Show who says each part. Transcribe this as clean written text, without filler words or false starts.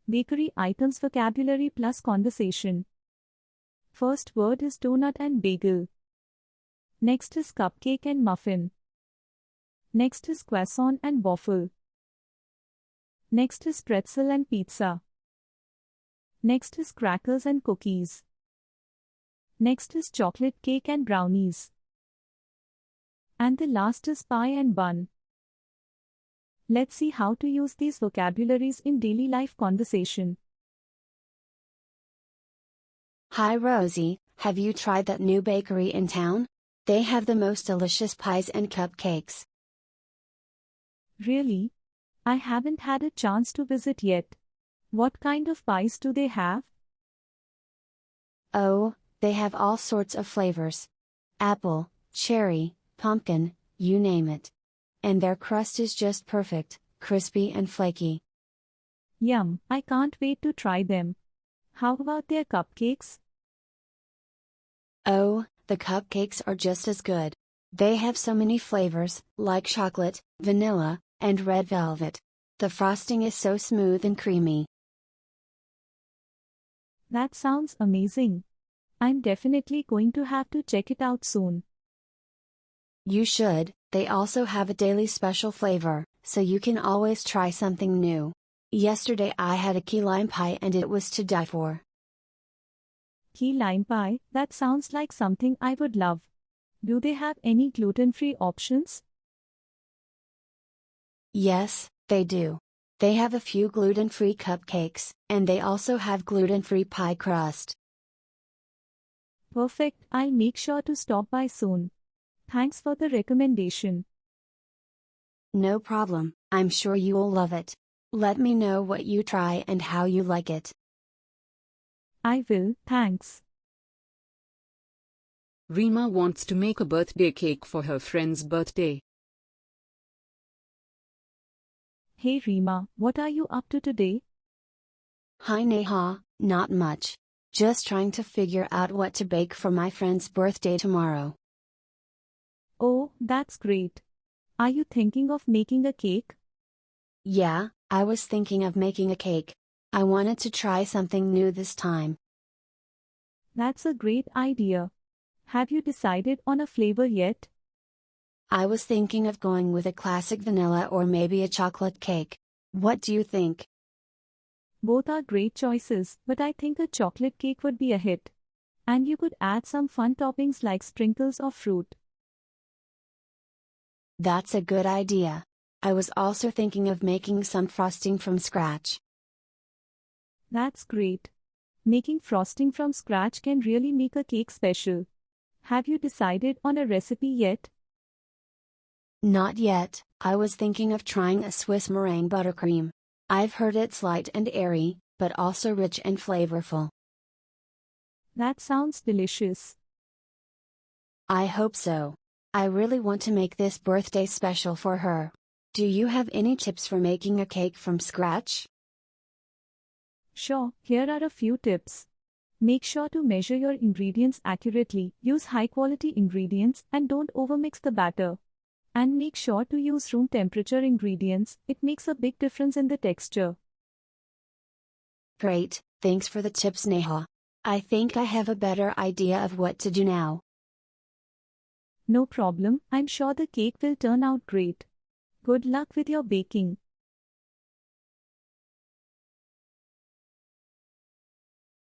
Speaker 1: Bakery items vocabulary plus conversation. First word is donut and bagel. Next is cupcake and muffin. Next is croissant and waffle. Next is pretzel and pizza. Next is crackers and cookies. Next is chocolate cake and brownies. And the last is pie and bun. Let's see how to use these vocabularies in daily life conversation.
Speaker 2: Hi Rosie, have you tried that new bakery in town? They have the most delicious pies and cupcakes.
Speaker 1: Really? I haven't had a chance to visit yet. What kind of pies do they have?
Speaker 2: Oh, they have all sorts of flavors. Apple, cherry, pumpkin, you name it. And their crust is just perfect, crispy and flaky.
Speaker 1: Yum, I can't wait to try them. How about their cupcakes?
Speaker 2: Oh, the cupcakes are just as good. They have so many flavors, like chocolate, vanilla, and red velvet. The frosting is so smooth and creamy.
Speaker 1: That sounds amazing. I'm definitely going to have to check it out soon.
Speaker 2: You should. They also have a daily special flavor, so you can always try something new. Yesterday I had a key lime pie and it was to die for.
Speaker 1: Key lime pie, that sounds like something I would love. Do they have any gluten-free options?
Speaker 2: Yes, they do. They have a few gluten-free cupcakes, and they also have gluten-free pie crust.
Speaker 1: Perfect, I'll make sure to stop by soon. Thanks for the recommendation.
Speaker 2: No problem, I'm sure you'll love it. Let me know what you try and how you like it.
Speaker 1: I will, thanks.
Speaker 3: Rima wants to make a birthday cake for her friend's birthday.
Speaker 1: Hey Rima, what are you up to today?
Speaker 2: Hi Neha, not much. Just trying to figure out what to bake for my friend's birthday tomorrow.
Speaker 1: Oh, that's great. Are you thinking of making a cake?
Speaker 2: Yeah, I was thinking of making a cake. I wanted to try something new this time.
Speaker 1: That's a great idea. Have you decided on a flavor yet?
Speaker 2: I was thinking of going with a classic vanilla or maybe a chocolate cake. What do you think?
Speaker 1: Both are great choices, but I think a chocolate cake would be a hit. And you could add some fun toppings like sprinkles of fruit.
Speaker 2: That's a good idea. I was also thinking of making some frosting from scratch.
Speaker 1: That's great. Making frosting from scratch can really make a cake special. Have you decided on a recipe yet?
Speaker 2: Not yet, I was thinking of trying a Swiss meringue buttercream. I've heard it's light and airy, but also rich and flavorful.
Speaker 1: That sounds delicious.
Speaker 2: I hope so. I really want to make this birthday special for her. Do you have any tips for making a cake from scratch?
Speaker 1: Sure, here are a few tips. Make sure to measure your ingredients accurately, use high-quality ingredients, and don't overmix the batter. And make sure to use room temperature ingredients, it makes a big difference in the texture.
Speaker 2: Great, thanks for the tips Neha. I think I have a better idea of what to do now.
Speaker 1: No problem, I'm sure the cake will turn out great. Good luck with your baking.